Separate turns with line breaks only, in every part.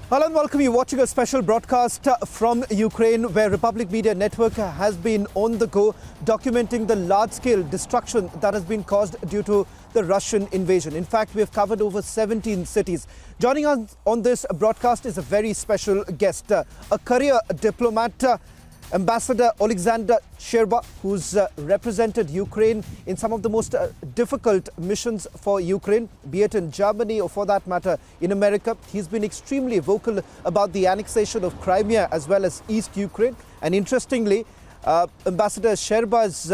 Hello and welcome. You're watching a special broadcast from Ukraine where Republic Media Network has been on the go documenting the large-scale destruction that has been caused due to the Russian invasion. In fact, we have covered over 17 cities. Joining us on this broadcast is a very special guest, a career diplomat, Ambassador Alexander Sherba, who's represented Ukraine in some of the most difficult missions for Ukraine, be it in Germany or for that matter in America. He's been extremely vocal about the annexation of Crimea as well as East Ukraine. And interestingly, Ambassador Sherba's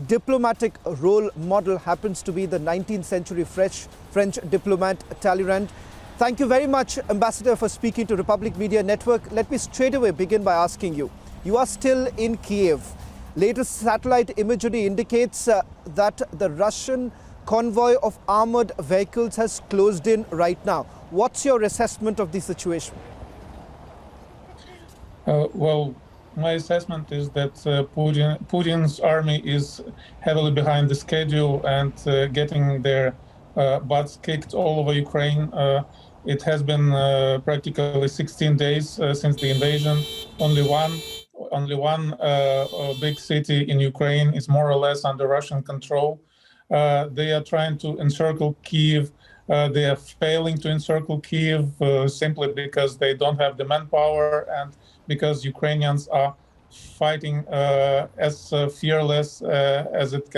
diplomatic role model happens to be the 19th century French diplomat Talleyrand. Thank you very much, Ambassador, for speaking to Republic Media Network. Let me straight away begin by asking you. You are still in Kiev. Latest satellite imagery indicates that the Russian convoy of armored vehicles has closed in right now. What's your assessment of the situation?
Well, my assessment is that Putin's army is heavily behind the schedule and getting their butts kicked all over Ukraine. It has been practically 16 days since the invasion. Only one big city in Ukraine is more or less under Russian control. They are trying to encircle Kyiv. They are failing to encircle Kyiv simply because they don't have the manpower and because Ukrainians are fighting as fearless as it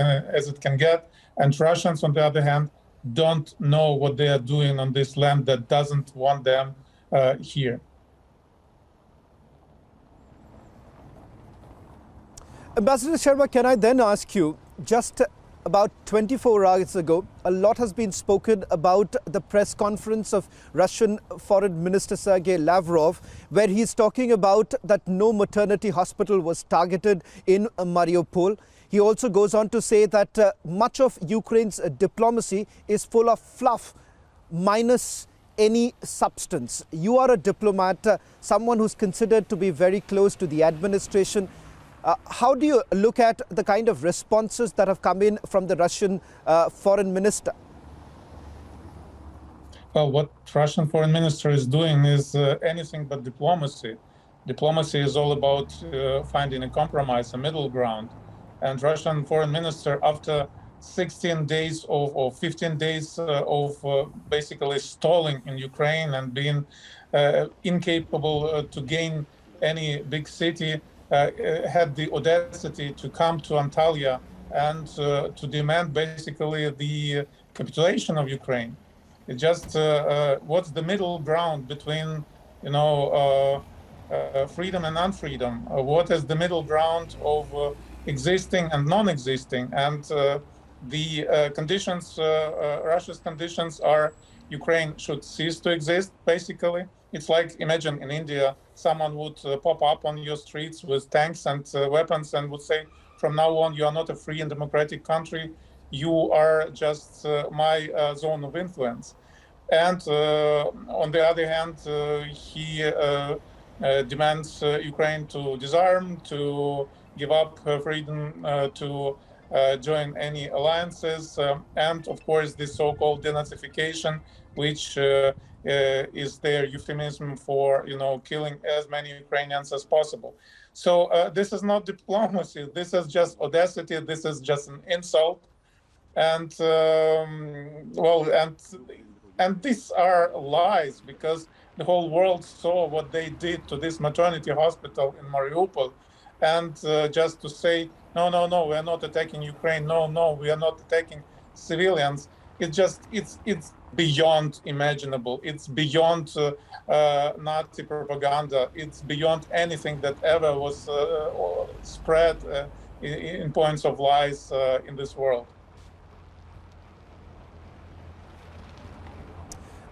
can get. And Russians, on the other hand, don't know what they are doing on this land that doesn't want them here.
Ambassador Sherba, can I then ask you, just about 24 hours ago, a lot has been spoken about the press conference of Russian Foreign Minister Sergei Lavrov, where he's talking about that no maternity hospital was targeted in Mariupol. He also goes on to say that much of Ukraine's diplomacy is full of fluff, minus any substance. You are a diplomat, someone who's considered to be very close to the administration. How do you look at the kind of responses that have come in from the Russian foreign minister?
Well, what Russian foreign minister is doing is anything but diplomacy. Diplomacy is all about finding a compromise, a middle ground. And Russian foreign minister, after 16 days or 15 days of basically stalling in Ukraine and being incapable to gain any big city, had the audacity to come to Antalya and to demand basically the capitulation of Ukraine. It just what's the middle ground between freedom and unfreedom? What is the middle ground of existing and non-existing? And the conditions, Russia's conditions are Ukraine should cease to exist, basically. It's like, imagine in India, someone would pop up on your streets with tanks and weapons and would say, from now on, you are not a free and democratic country. You are just my zone of influence. And on the other hand, he demands Ukraine to disarm, to give up freedom to join any alliances, and of course, the so-called denazification, which is their euphemism for, killing as many Ukrainians as possible. So this is not diplomacy. This is just audacity. This is just an insult. And and these are lies because the whole world saw what they did to this maternity hospital in Mariupol. And just to say, no, we are not attacking Ukraine. No, we are not attacking civilians. It's beyond imaginable. It's beyond Nazi propaganda. It's beyond anything that ever was spread in points of lies in this world.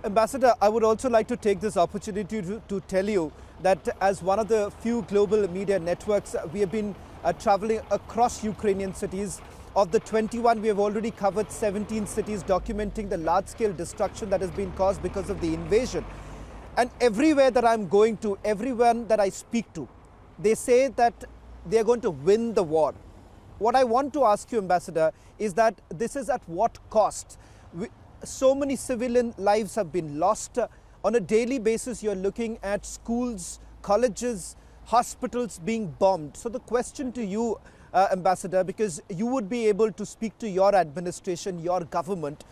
Ambassador, I would also like to take this opportunity to tell you that as one of the few global media networks, we have been traveling across Ukrainian cities. Of the 21, we have already covered 17 cities documenting the large-scale destruction that has been caused because of the invasion. And everywhere that I'm going to, everyone that I speak to, they say that they're going to win the war. What I want to ask you, Ambassador, is that this is at what cost? So many civilian lives have been lost. On a daily basis, you're looking at schools, colleges, hospitals being bombed. So the question to you, Ambassador, because you would be able to speak to your administration, your government,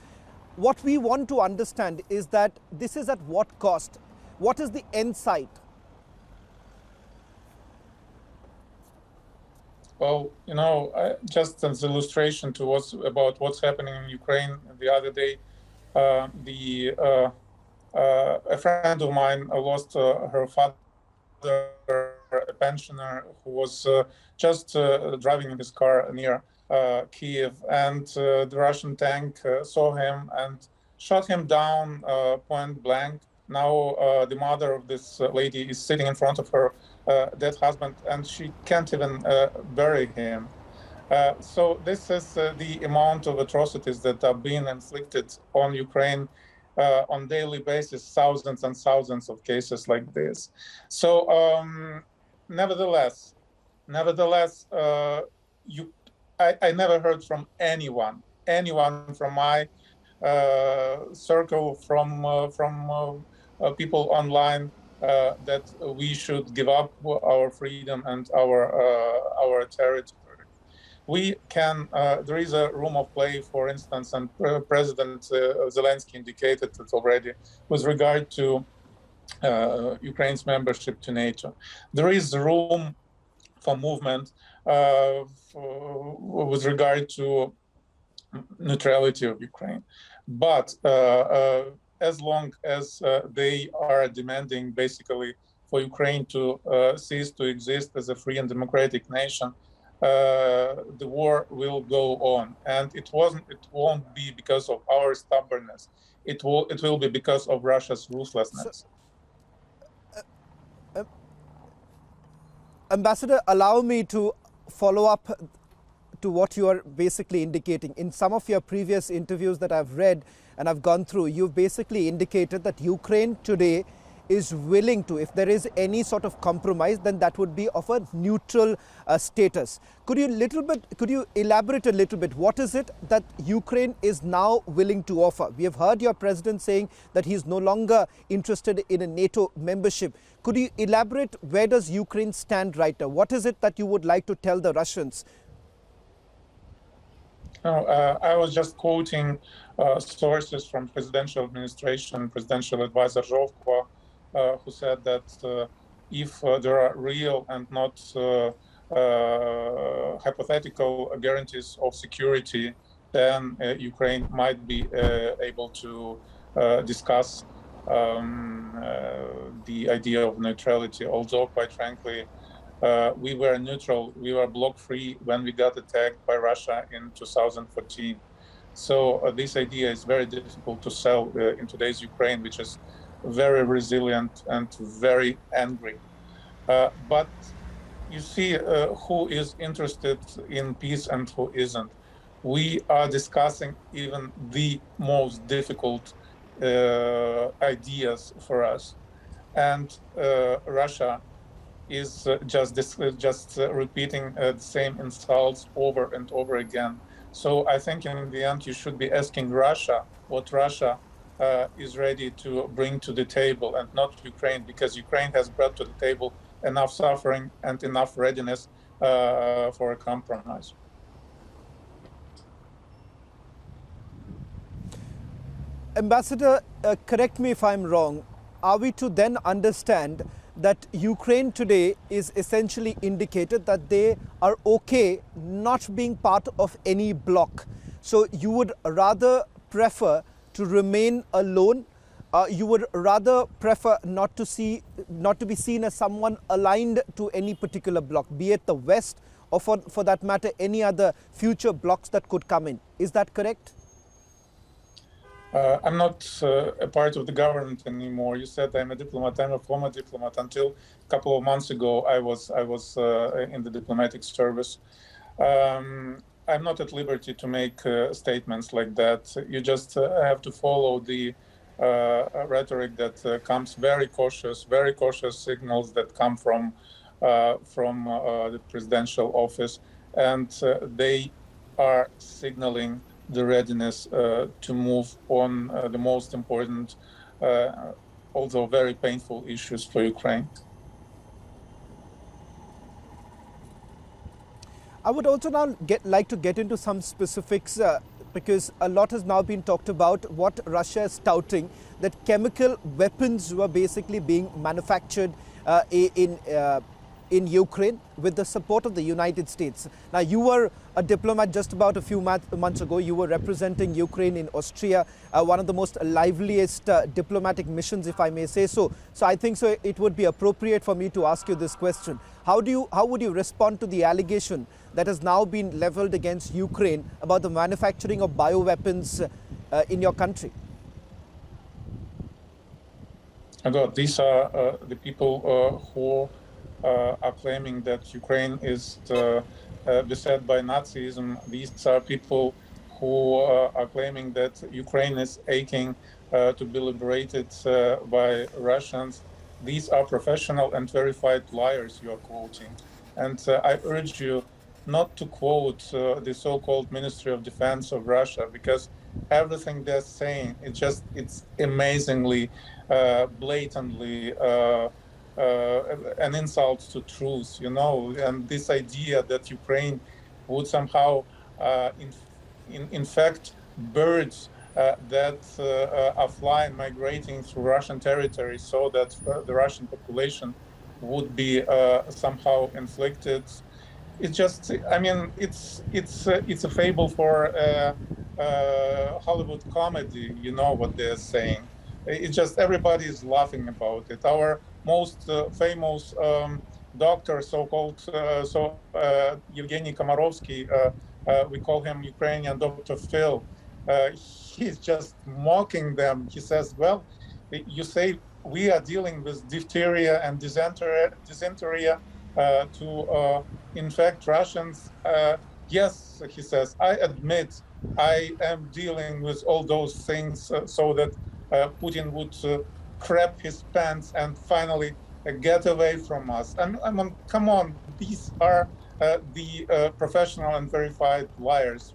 what we want to understand is that this is at what cost? What is the end sight?
Well, just as illustration to what's happening in Ukraine the other day, a friend of mine lost her father, a pensioner who was just driving in his car near Kiev, and the Russian tank saw him and shot him down point blank. Now the mother of this lady is sitting in front of her dead husband, and she can't even bury him. So this is the amount of atrocities that are being inflicted on Ukraine on daily basis, thousands and thousands of cases like this. So nevertheless, I never heard from anyone from my circle, from people online, that we should give up our freedom and our territory. We can. There is a room of play, for instance, and President Zelenskyy indicated it already with regard to Ukraine's membership to NATO. There is room for movement with regard to neutrality of Ukraine, but as long as they are demanding basically for Ukraine to cease to exist as a free and democratic nation, the war will go on, and it won't be because of our stubbornness. It will be because of Russia's ruthlessness.
Ambassador, allow me to follow up to what you are basically indicating. In some of your previous interviews that I've read and I've gone through, you've basically indicated that Ukraine today is willing to, if there is any sort of compromise, then that would be of a neutral status. Could you elaborate a little bit? What is it that Ukraine is now willing to offer? We have heard your president saying that he is no longer interested in a NATO membership. Could you elaborate, where does Ukraine stand right now? What is it that you would like to tell the Russians?
No, I was just quoting sources from presidential administration, presidential advisor Zhovko, who said that if there are real and not hypothetical guarantees of security, then Ukraine might be able to discuss the idea of neutrality. Although, quite frankly, we were neutral, we were block-free when we got attacked by Russia in 2014. So this idea is very difficult to sell in today's Ukraine, which is very resilient and very angry. But you see who is interested in peace and who isn't. We are discussing even the most difficult ideas for us. And Russia is just repeating the same insults over and over again. So I think in the end you should be asking Russia what Russia is ready to bring to the table, and not Ukraine, because Ukraine has brought to the table enough suffering and enough readiness for a compromise.
Ambassador, correct me if I'm wrong. Are we to then understand that Ukraine today is essentially indicated that they are okay not being part of any bloc? So you would rather prefer to remain alone? You would rather prefer not to be seen as someone aligned to any particular bloc, be it the West or for that matter any other future blocs that could come in. Is that correct?
I'm not a part of the government anymore. You said I'm a diplomat. I'm a former diplomat. Until a couple of months ago, I was in the diplomatic service. I'm not at liberty to make statements like that. You just have to follow the rhetoric that comes, very cautious signals that come from the presidential office, and they are signaling the readiness to move on the most important although very painful issues for Ukraine.
I would also now like to get into some specifics because a lot has now been talked about what Russia is touting, that chemical weapons were basically being manufactured in Ukraine with the support of the United States. Now, you were a diplomat just about a few months ago. You were representing Ukraine in Austria, one of the most liveliest diplomatic missions, if I may say so. So I think so it would be appropriate for me to ask you this question. How would you respond to the allegation that has now been leveled against Ukraine about the manufacturing of bioweapons in your country?
These are the people who are claiming that Ukraine is beset by Nazism. These are people who are claiming that Ukraine is aching to be liberated by Russians. These are professional and verified liars you are quoting. And I urge you not to quote the so-called Ministry of Defense of Russia, because everything they're saying, it's amazingly, blatantly an insult to truth, and this idea that Ukraine would somehow infect birds that are flying, migrating through Russian territory, so that the Russian population would be somehow inflicted. It's just, I mean, it's a fable for Hollywood comedy. You know what they're saying. It's just everybody is laughing about it. Our most famous doctor, so-called Yevgeny Komarovsky, we call him Ukrainian Dr. Phil. He's just mocking them. He says, well, you say we are dealing with diphtheria and dysentery to infect Russians. Yes, he says, I admit I am dealing with all those things so that Putin would crap his pants and finally get away from us. I mean, come on, these are the professional and verified liars.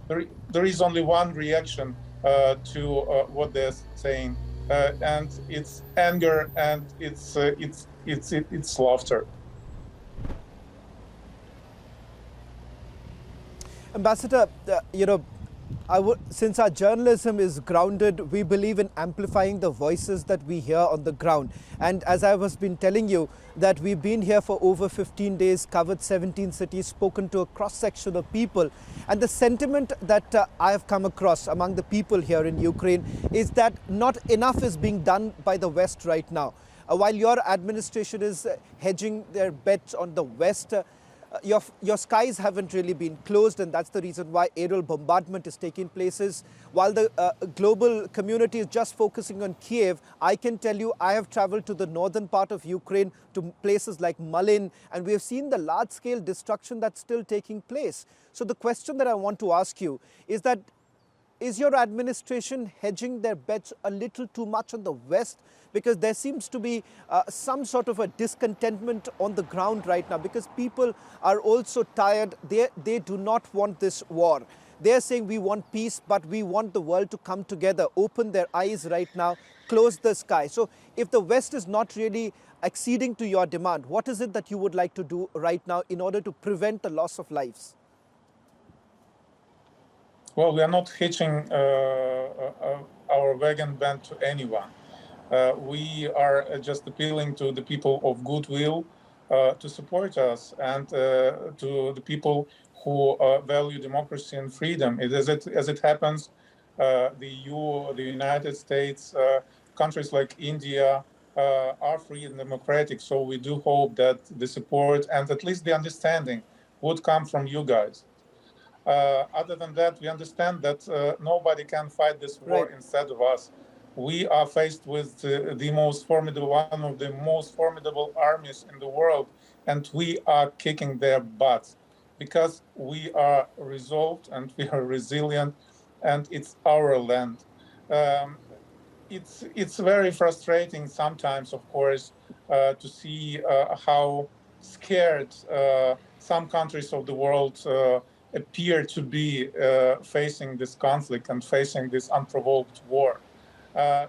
There is only one reaction to what they're saying, and it's anger and it's laughter.
Ambassador, since our journalism is grounded, we believe in amplifying the voices that we hear on the ground. And as I was been telling you, that we've been here for over 15 days, covered 17 cities, spoken to a cross-section of people. And the sentiment that I have come across among the people here in Ukraine is that not enough is being done by the West right now. While your administration is hedging their bets on the West, your skies haven't really been closed, and that's the reason why aerial bombardment is taking places. While the global community is just focusing on Kiev, I can tell you I have traveled to the northern part of Ukraine, to places like Malin, and we have seen the large-scale destruction that's still taking place. So the question that I want to ask you is that, is your administration hedging their bets a little too much on the West? Because there seems to be some sort of a discontentment on the ground right now, because people are also tired. They do not want this war. They're saying we want peace, but we want the world to come together, open their eyes right now, close the sky. So if the West is not really acceding to your demand, what is it that you would like to do right now in order to prevent the loss of lives?
Well, we are not hitching our wagon band to anyone. We are just appealing to the people of goodwill to support us, and to the people who value democracy and freedom. As it happens, the EU, the United States, countries like India are free and democratic. So we do hope that the support and at least the understanding would come from you guys. Other than that, we understand that nobody can fight this war instead of us. We are faced with the most formidable, one of the most formidable armies in the world, and we are kicking their butts because we are resolved and we are resilient, and it's our land. It's very frustrating sometimes, of course, to see how scared some countries of the world appear to be facing this conflict and facing this unprovoked war.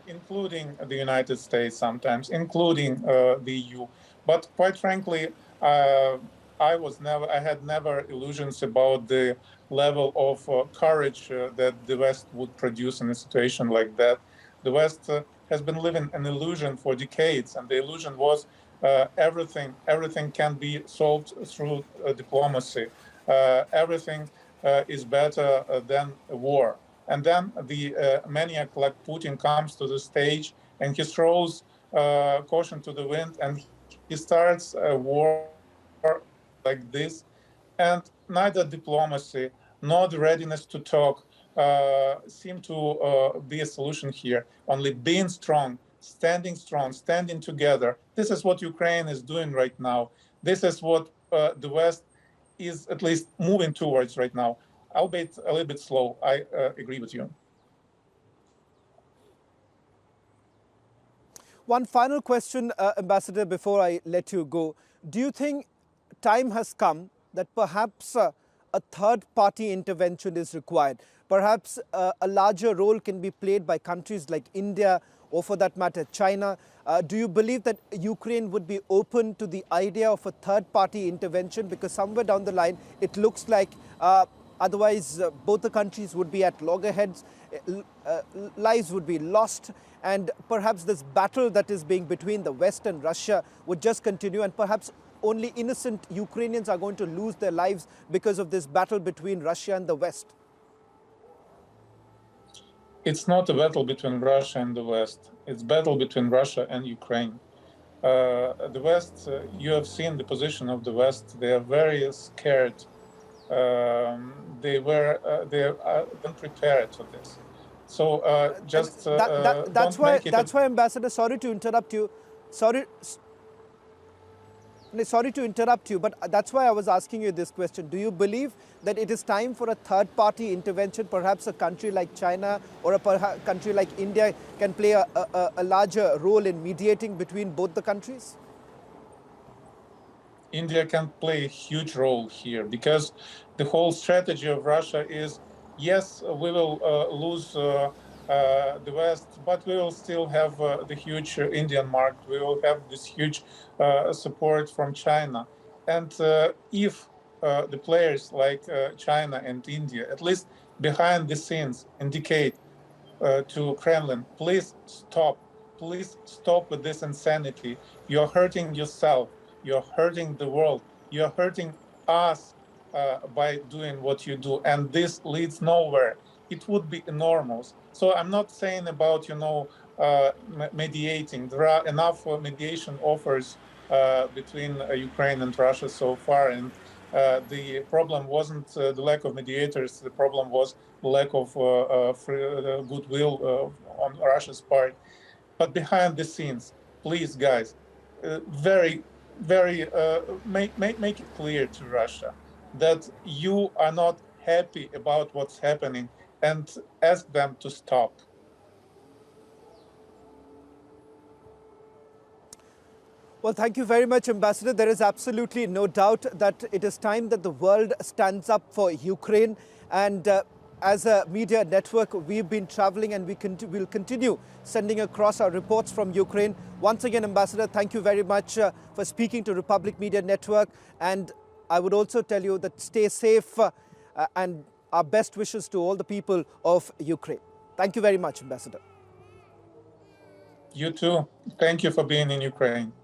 including the United States sometimes, including the EU. But quite frankly, I had never illusions about the level of courage that the West would produce in a situation like that. The West has been living an illusion for decades, and the illusion was everything can be solved through diplomacy. Everything is better than a war. And then the maniac like Putin comes to the stage and he throws caution to the wind and he starts a war like this. And neither diplomacy nor the readiness to talk seem to be a solution here. Only being strong, standing together. This is what Ukraine is doing right now. This is what the West is at least moving towards right now, albeit a little bit slow. I agree with you.
One final question, Ambassador, before I let you go. Do you think time has come that perhaps a third-party intervention is required? Perhaps a larger role can be played by countries like India or, for that matter, China. Do you believe that Ukraine would be open to the idea of a third-party intervention? Because somewhere down the line, it looks like otherwise both the countries would be at loggerheads, lives would be lost, and perhaps this battle that is being between the West and Russia would just continue, and perhaps only innocent Ukrainians are going to lose their lives because of this battle between Russia and the West.
It's not a battle between Russia and the West. It's a battle between Russia and Ukraine. The West, you have seen the position of the West. They are very scared. They are unprepared for this. So
that's why, Ambassador. Sorry to interrupt you. Sorry to interrupt you, but that's why I was asking you this question. Do you believe that it is time for a third-party intervention? Perhaps a country like China or a country like India can play a larger role in mediating between both the countries?
India can play a huge role here because the whole strategy of Russia is, yes, we will lose the West, but we will still have the huge Indian market. We will have this huge support from China. And if the players like China and India, at least behind the scenes, indicate to Kremlin, please stop with this insanity. You're hurting yourself. You're hurting the world. You're hurting us by doing what you do. And this leads nowhere. It would be enormous. So I'm not saying about, mediating. There are enough mediation offers between Ukraine and Russia so far. And the problem wasn't the lack of mediators. The problem was the lack of goodwill on Russia's part. But behind the scenes, please, guys, very make it clear to Russia that you are not happy about what's happening and ask them to stop.
Well, thank you very much, Ambassador. There is absolutely no doubt that it is time that the world stands up for Ukraine. And as a media network, we've been traveling and we'll continue sending across our reports from Ukraine. Once again, Ambassador, thank you very much for speaking to Republic Media Network. And I would also tell you that stay safe and our best wishes to all the people of Ukraine. Thank you very much, Ambassador.
You too. Thank you for being in Ukraine.